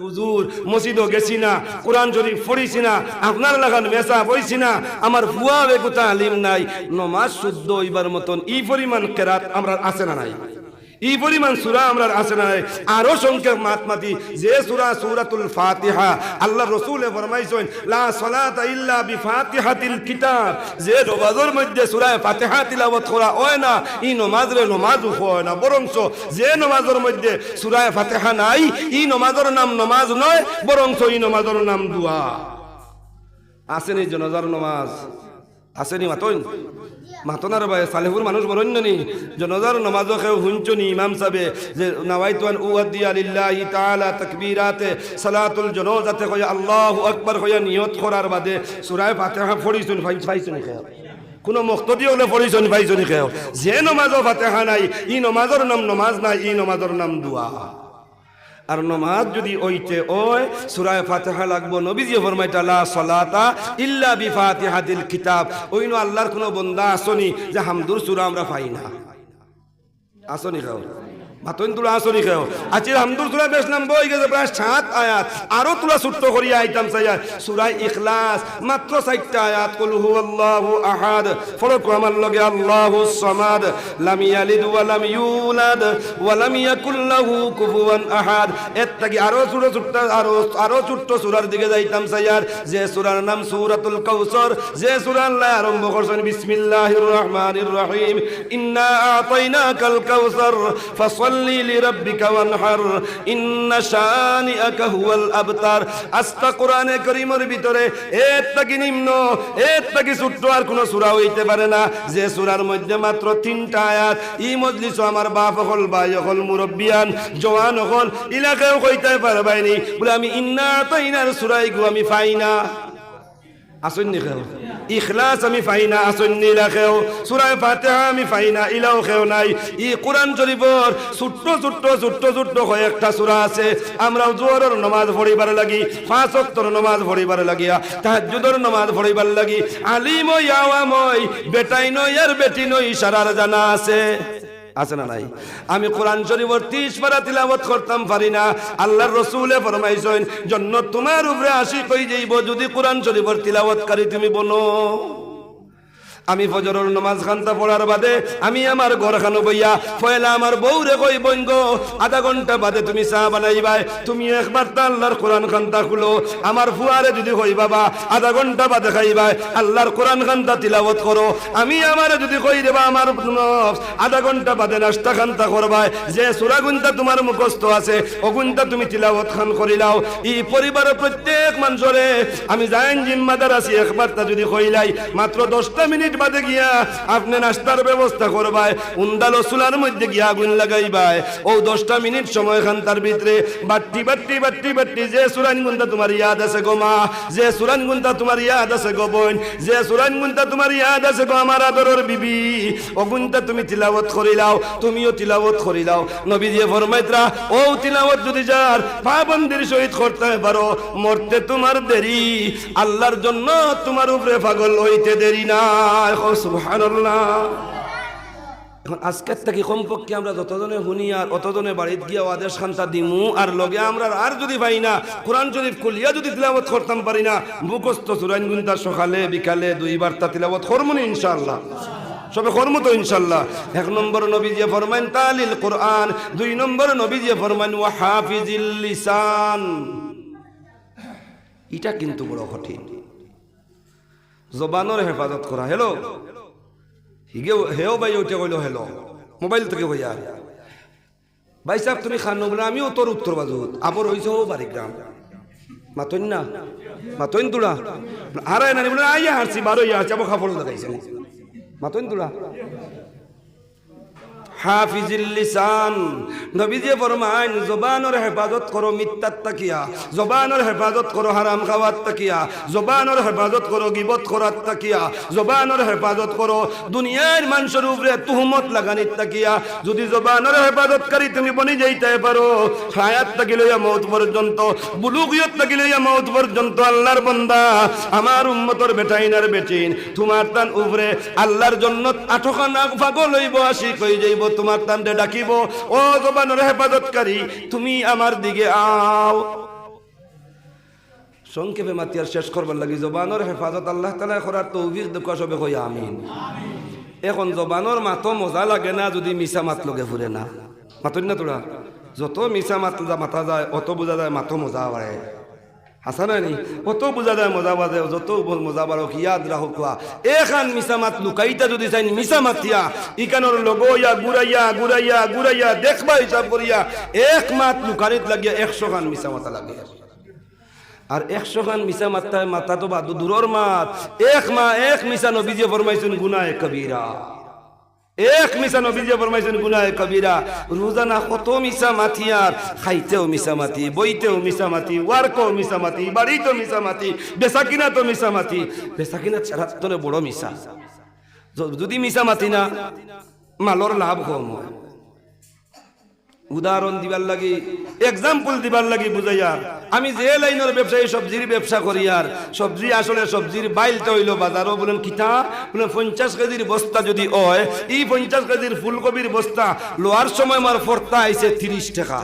হুজুর মসজিদও গেছি না, কোরআন শরীফ পড়িছি না, আপনার লাগান মেসা বইছি না, আমার ফুয়া বেগুতা আলিম নাই, নমাজ শুদ্ধ হইবার মতন ই পরিমাণ কেরাত আমরা আছে না নাই, এই পরিমাণ সূরা আমরা আছে না নাই। আরো সংখ্যক মাতমাতি যে সূরা সূরাতুল ফাতিহা, আল্লাহ রাসূলে ফরমাইছেন লা সালাতা ইল্লা বিফাতিহাতিল কিতাব, যে নামাজের মধ্যে সূরা ফাতিহা তিলাওয়াত করা হয় না এই নামাজে নামাজও হয় না, বরংচ যে নামাজের মধ্যে সূরা ফাতিহা নাই এই নামাজের নাম নামাজ নয়, বরংচ এই নামাজের নাম দোয়া। আসেনি জনাজার নামাজ আসেনি মাতন মাতনার ভাই সালেহুর মানুষ বরণ্যনি জনাজার নামাজ কেউ হুঞ্চনি ইমাম সাহেবে যে নাওয়াইতুন উয়াদিয়া লিল্লাহি তাআলা তাকবীরাতে সালাতুল জানাজাতে কয় আল্লাহু আকবার কয় নিয়ত করার বাদে সূরা ফাতিহা পড়িছুন ফাইছুন খেয়া কোন মুক্তদি হলে পড়িছুন ফাইছুন খেয়া, যে নামাজও ফাতিহা নাই এই নামাজের নাম নামাজ নাই, এই নামাজের নাম দোয়া। আর নামাজ যদি ওইতে ওই সূরা ফাতিহা লাগবো, নবীজি ফরমাইতা লা সালাতা ইল্লা বিফাতিহাতিল কিতাব, ওইনো আল্লাহর কোন বান্দা আসনি যে হামদুর সূরা আমরা পাই না, আসনি খাও মাতন তুলা আসনি খাও। আচ্ছা হামদুর সূরা বেশ নাম বই গেছে প্রায় 7 আয়াত, আরো তুলা ছোট্ট করি আইতাম চাই সূরা ইখলাস মাত্র 4টা আয়াত, কুল হুয়াল্লাহু আহাদ ফরক আমার লগে আল্লাহুস সামাদ লাম ইয়ালিদ ওয়া লাম ইউলাদ ওয়া লাম ইয়াকুল লাহু কুফুয়ান আহাদ। এর থেকে আরো ছোট আরো ছোট্ট সূরার দিকে যাইতাম চাই, যে সূরার নাম সূরাতুল কাউসার, যে সূরা আল্লাহ আরম্ভ করছেন বিসমিল্লাহির রহমানির রহিম ইন্না আতাইনাকাল কাউসার ফাসাল্লি লিরাব্বিকা ওয়ানহার ইন্না শানিআকা হুয়াল আবতার। আস্তা কোরআনে কারীমের ভিতরে এর থেকে নিম্ন এর থেকে ছোট্ট আর কোন সূরা হইতে পারে না, যে সূরার মধ্যে মাত্র 3টা আয়াত। এই মজলিস আমার বাপ হল ভাই হল মুরব্বিয়ান জওয়ান হল ইলাকাও কইতে পারবাইনি বলে আমি ইন্না আতাইনার সূরাই গো আমি পাই না, আসন্নি খেও ইখলাস আমি ফাইনা আসন্নি লাখেও, সূরা ফাতিহা আমি ফাইনা ইলাও খেও নাই। ই কোরআন শরীফের ছোট্ট ছোট্ট ছোট্ট ছোট্ট কয়েকটা সূরা আছে, আমরা জোহরের নামাজ পড়িবার লাগি, 5 ওয়াক্তের নামাজ পড়িবার লাগিয়া, তাহাজ্জুদের নামাজ পড়িবার লাগি আলিম ওই আওয়াম ওই বেটাই নই আর বেটি নই সারার জানা আছে, আছে না নাই? আমি কোরআন শরীফের 30 পারা তিলাওয়াত করতাম পারি না, আল্লাহর রাসূলে ফরমাইছেন জান্নাত তোমার উপরে আশিক হয়ে যাইব যদি কোরআন শরীফের তিলাওয়াতকারী তুমি বনো। আমি ফজরের নামাজ খান্তা পড়ার বাদে আমি আমার ঘরখানো বইয়া পয়লা আমার বউরে কই বোন গো আধা ঘন্টা বাদে তুমি চা বানাইবাই, তুমি একবার তা আল্লাহর কোরআন খান্তা খুলো। আমার ফুয়ারে যদি কই বাবা আধা ঘন্টা বাদে খাইবাই আল্লাহর কোরআন খান্তা তিলাওয়াত করো, আমি আমার যদি কই দেবা আমার আধা ঘন্টা বাদে নাস্তা খান্তা করবাই, যে সূরা গুনতা তোমার মুখস্থ আছে ও গুনতা তুমি তিলাওয়াত খান করিলাও। এই পরিবারের প্রত্যেক মানুষরে আমি জাইন জিম্মাদার আছি, একবার তা যদি কইলাই মাত্র 10টা মিনিট বাদে গিয়া আপনি নাস্তার ব্যবস্থা করবাই, উন্দালো চুলার মধ্যে গিয়া আগুন লাগাইবাই, ও 10টা মিনিট সময় খান তার ভিতরে বাট্টি বাট্টি বাট্টি বাট্টি যে সুরান গুনতা তোমার ইয়াদ আছে গো মা, যে সুরান গুনতা তোমার ইয়াদ আছে গো বোন, যে সুরান গুনতা তোমার ইয়াদ আছে গো আমার আদরের বিবি, ও গুনতা তুমি তিলাওয়াত করিলাও, তুমিও তিলাওয়াত করিলাও। নবীজি ফরমাইতরা ও তিলাওয়াত যদি যার পাবন্দির সহিত করতে পারো মরতে তোমার দেরি, আল্লাহর জন্য তোমার উপরে পাগল হইতে দেরি না। সুবহানাল্লাহ। এখন আজকের থেকে কমপক্ষে আমরা যতজনে শুনি আর অতজনে বাড়িতে গিয়া আদেশ খান্তা দিমু, আর লগে আমরা আর যদি পাই না কোরআন শরীফ খুলিয়া যদি তিলাওয়াত করতাম পারি না, মুখস্থ সূরা গুনতা সকালে বিকালে 2 বার তা তিলাওয়াত করমু ইনশাআল্লাহ, সবে কর্ম তো ইনশাআল্লাহ। 1 নম্বর নবীজি ফরমান তালিল কোরআন, 2 নম্বর নবীজি ফরমান ওয়া হাফিজিল লিসান। এটা কিন্তু বড় কঠিন, জবানের হেফাজত করা। হ্যালো হেও ভাই ওইটা কইলো হ্যালো মোবাইল থেকে হইয়া ভাই সাহেব তুমি খান বলে আমিও তোর উত্তর বাজুত আবার হইছে ও বাড়ি গ্রাম মাতইন না মাতইন তুলা হারায় না বলে আইয়া হারছি বারো ইয়া হারছি আবার খাফড় দেখাইছে মাতইন তুলা। হাফিজিল লিসান, নবীজি ফরমান জবানের হেফাজত করো মিথ্যার তাকিয়া, জবানের হেফাজত করো হারাম খাওয়ার তাকিয়া, জবানের হেফাজত করো গীবত করার তাকিয়া, জবানের হেফাজত করো দুনিয়ার মানুষের উপরে তুহমত লাগানির তাকিয়া। যদি জবানের হেফাজতকারী তুমি বনি যাইতে পারো হায়াত থেকে লইয়া মওত পর্যন্ত, বুলুগিয়ত থেকে লইয়া মওত পর্যন্ত আল্লাহর বান্দা আমার উম্মতের বেটাইনার বেটিন তোমার তান উপরে আল্লাহর জন্য আঠখানা পাগল হইব আশিক হই যাইব, তোমার তান্ডে ডাকিব ও জবানের হেফাজতকারী তুমি আমার দিকে আও। সংক্ষেপে মাতিয়ার শেষ করবার লাগি জবানোর হেফাজত আল্লাহ তাআলা করার তৌফিক দেখা সবে কই আমিন। এখন জবানোর মাতো মজা লাগে না যদি মিছা মাত লগে ফুরে না, মাতই না তোরা? যত মিছা মাত মাতা যায় অত বোঝা যায় মাতো মজা বাড়ে, হাসা নানি? অত বোঝা যায় মজা বাজে, যত মজা বাড়ক ইয়াদ রাখক। এখান মিছা মাত লুকাইতা যদি চাই মিছা মাতিয়া ইকানোর লগইয়া গুড়াইয়া গুড়াইয়া গুড়াইয়া দেখবা হিসাব করিয়া এক মাত লুকানিত লাগিয়া 100 খান মিছা মাতা লাগে। আর 100 খান মিছা মাত্তায় মাতা তো বাদ দূরর মাত, এক মিছা নবীজি ফরমাইছেন গুনাহে কবিরা। এক মিছা নবীজি ফরমাইছেন গুনাহে কবিরা। রোজানা কত মিছা মাতিয়ার, খাইতেও মিছা মাতি, বইতেও মিছা মাতি, ওয়ার্কও মিছা মাতি, বাড়িতেও মিছা মাতি, বেচাকিনা তো মিছা মাতি। বেচাকিনা ছাড়াতনে বড় মিছা। যদি মিছা মাতি না মালর লাভ কম হয়। উদাহরণ দিবার লাগি, এক্সাম্পল দিবার লাগি বুঝাইয়ার, আমি যে লাইনের ব্যবসায়ী সবজির ব্যবসা করি, আর সবজি আসলে সবজির বাইলটা হইল বাজারও বলেন কিতা বলেন 50 কেজির বস্তা যদি হয়, এই 50 কেজির ফুলকপির বস্তা লোয়ার সময় আমার ফর্তা আইছে 30 টাকা।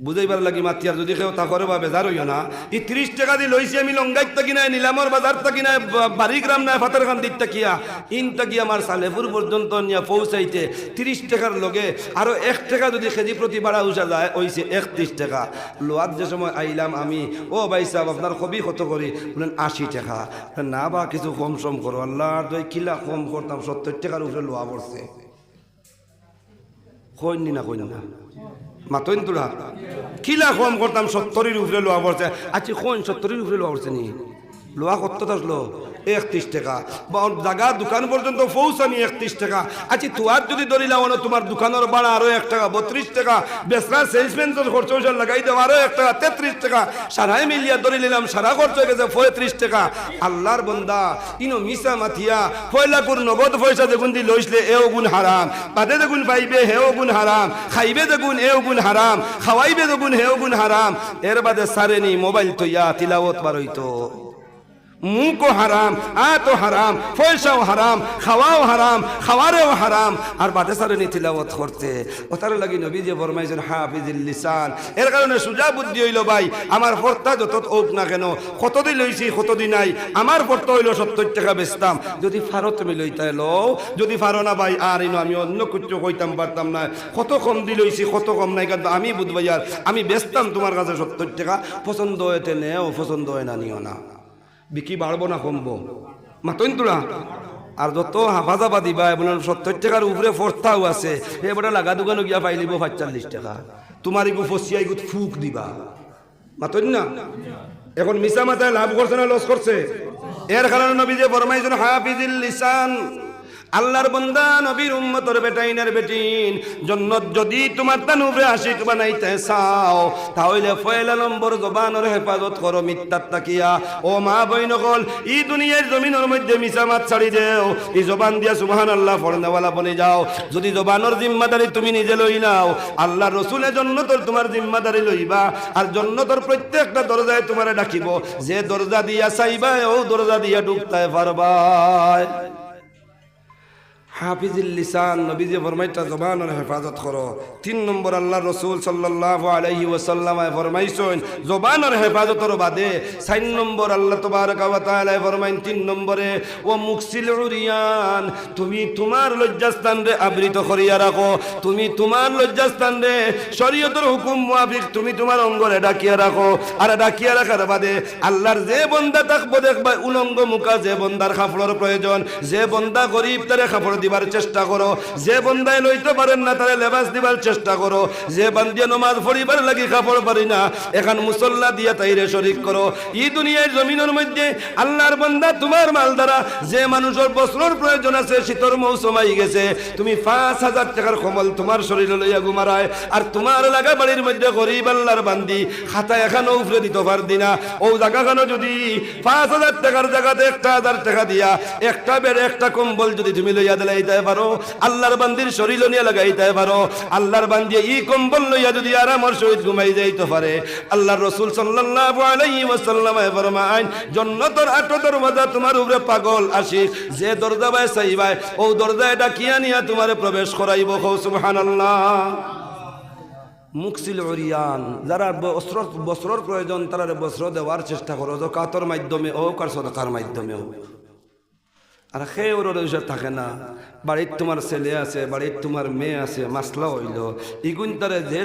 বুঝাইবার লাগি মাতিয়ার যদি কেউ তা করে বা বেজার হইও না, এই 30 টাকা দিয়ে লইছি আমি লঙ্গাইত থাকি নাই, নিলামর বাজার থাকি নাই, বাড়িগ্রাম নাই, ফাতারখান দিক তাকিয়া ইন তাকি আমার সালেপুর পর্যন্ত নিয়ে পৌঁছাইতে 30 টাকার লগে আরো 1 টাকা যদি কেজি প্রতি বাড়া উঠা যায় হইছে 31 টাকা। লোয়ার যে সময় আইলাম আমি, ও ভাই সাহেব আপনার কবি কত করি? বলেন 80 টাকা। না বা কিছু কম সম করো, আল্লাহর দই কিলা কম করতাম, 70 টাকার উপরে লোয়া পড়ছে। কইনি না কইন না মাতইন তোরা, কিলা কম করতাম 70-এর উপরে লোয়া পড়ছে। আচ্ছা কোন 70-এর উপরে লোয়া পড়ছে নি? লোয়া কত আসলো 31 টাকা। জায়গা দোকান পর্যন্ত পৌঁছানি 31 টাকা। আচ্ছা তোমার যদি ধরিলাম তোমার দোকানের ভাড়া আরো 1 টাকা 32 টাকা, বেসরা সেলসম্যান খরচ লাগাই দেওয়া আরো 1 টাকা 33 টাকা, সারাই মিলিয়া ধরে নিলাম সারা খরচ হয়ে গেছে 35 টাকা। আল্লাহর বন্দা ইনো মিছা মাথিয়া ফয়লাকুর নগদ পয়সা দেখুন দি লইসলে এও গুণ হারাম, বাদে দেখুন পাইবে হেও গুণ হারাম, খাইবে দেখুন এও গুণ হারাম, খাওয়াইবে দেখুন হেও গুণ হারাম। এর বাদে সারেনি মোবাইল তৈয়া তিলাওয়াত বারইতো, মুখও হারাম, আতো হারাম, পয়সাও হারাম, খাওয়াও হারাম, খাওয়ারেও হারাম, আর বাদে সারেনি তিলাওয়াত করতে। ওটার লাগি নবী যে ফরমাইছেন হাফিজুল লিসান। এর কারণে সুজা বুদ্ধি হইল ভাই, আমার ফর্তা যত হোক না কেন, কতদিন লইছি কতদিন নাই, আমার ফর্তা হইল 70 টাকা বেচতাম। যদি ফারো তুমি লইতাই লও, যদি ফারো না ভাই আর ইনো আমি অন্য কিছু কইতাম পারতাম না, কত কম দি লইছি কত কম নাই, কিন্তু আমি বুঝবাই আর আমি বেচতাম তোমার কাছে 70 টাকা। পছন্দ হয়েতে নেও, পছন্দ হয় না নিও না, বিকি বাড়বো না কমবো, মাতইন তোরা। আর যত হাফাজাবা দিবা বলেন 70 টাকার উপরে ফর্তাও আছে, এবারে লাগা দোকানে গিয়া পাইলিব 45 টাকা, তোমার ইগু ফসিয়া ইগু ফুক দিবা, মাতইন না। এখন মিছা মাথায় লাভ করছে না লস করছে? এর কারণে নবী যে ফরমাইছেন হাফিজুল লিসান। আল্লাহর বান্দা নবীর উম্মতের বেটাইনের বেটিন, জান্নাত যদি তোমার তানুবে আশিক বানাইতে চাও, তাহলে পয়লা নম্বর জবানের হেফাজত করো মিথ্যাত তাকিয়া। ও মা বইনকল, ই দুনিয়ার জমিনের মধ্যে মিছা মাত ছাড়ি দেও, এই জবান দিয়া সুবহানাল্লাহ পড়নেওয়ালা বনে যাও। যদি জবানের জিম্মাদারি তুমি নিজে লই নাও, আল্লাহ রসুলের জান্নাতের তোমার জিম্মাদারি লইবা। আর জান্নাতের প্রত্যেকটা দরজায় তোমারে ডাকিব, যে দরজা দিয়া চাইবা ও দরজা দিয়া ঢুকতে পারবা। হাফিজুল লিসান, নবী যে ফরমাইতা জবানের হেফাজত করো। 3 নম্বর আল্লাহ রসুল সাল্লাল্লাহু আলাইহি ওয়াসাল্লাম ফরমাইছেন জবানের হেফাজতের বাদে 4 নম্বর আল্লাহ তাবারক ওয়া তাআলা ফরমাইন 3 নম্বরে ও মুকসিল উরিয়ান, তুমি তোমার লজ্জাস্থান রে আবৃত করিয়া রাখো, তুমি তোমার লজ্জাস্থান রে শরীয়তের হুকুম মুআফিক তুমি তোমার অঙ্গরে ডাকিয়া রাখো। আর ডাকিয়া রাখার বাদে আল্লাহর যে বান্দা থাকবো দেখবা উলঙ্গ মুখা, যে বান্দার কাপড়ের প্রয়োজন, যে বান্দা গরীব তারে কাপড় দিবার চেষ্টা করো, যে বন্দায় লইতে পারেন না তারে লেবাস দিবার চেষ্টা করো, যে বান্দিয়া নমাজ পড়িবার লাগি কাপড় পারি না এখন মুসল্লা দিয়া তাইরে শরীক করো। এই দুনিয়ার জমিনের মধ্যে আল্লাহর বান্দা তোমার মাল দ্বারা যে মানুষের বস্ত্রের প্রয়োজন আছে, শীতর মৌসুম আই গেছে, তুমি 5000 টাকার কম্বল তোমার শরীরে লইয়া ঘুমারায়, আর তোমার লাগা বাড়ির মধ্যে গরিব আল্লাহর বান্দি খাতা এখানো উপরে দিতে পারদি না, ও জায়গাখানো যদি 5000 টাকার জায়গাতে 1000 টাকা দিয়া একটা বেড একটা কম্বল যদি তুমি লইয়া দিলে পারো, আল্লাহর বান্দির শরীর নিয়ে লাগাইতে পারো, আল্লাহর বান্দি ই কম্বল লইয়া যদি আরামের সহিত ঘুমাই যাইতে পারে, আল্লাহর রাসূল সাল্লাল্লাহু আলাইহি ওয়াসাল্লাম ফরমায় জান্নাতের 8 দরজা তোমার উপরে পাগল আশিক যে দরজা বাই চাইবাই ও দরজা ডাকিয়া নিয়া তোমারে প্রবেশ করাইব। সুবহানাল্লাহ। মুকসিল ওরিয়ান যারা বস্ত্রর প্রয়োজন তারা বস্ত্র দেওয়ার চেষ্টা করো যাকাতের মাধ্যমে হোক আর সদকার মাধ্যমে হোক। আর সেই ওর থাকে না, বাড়ির তোমার ছেলে আছে, বাড়ির তোমার মেয়ে আছে, মাসলা হইল ইগুন তারে যে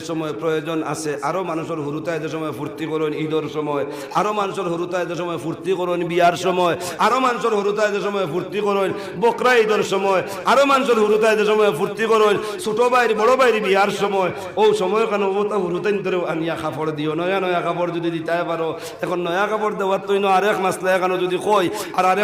সময় প্রয়োজন আছে। আরও মানুষের হুরুতায় যে সময় ফুর্তি করুন ঈদের সময়, আরও মানুষের হুরুতায় যে সময় ফুর্তি করুন বিয়ার সময়, আরও মানুষের হুরুতায় যে সময় ফুর্তি করুন বকরা ঈদের সময়, আরও মানুষের হুরুতায় যে সময় ফুর্তি করুন ছোট বাইর বড় বাইর বিয়ার সময়। ও সময় কেন ও তা হুরুতাইন ধরে আনিয়া কাপড় দিও, নয়া কাপড় যদি দিতে পারো। এখন নয়া কাপড় দেওয়ার তো আরেক মাসলা এখানে যদি কই আর আরেক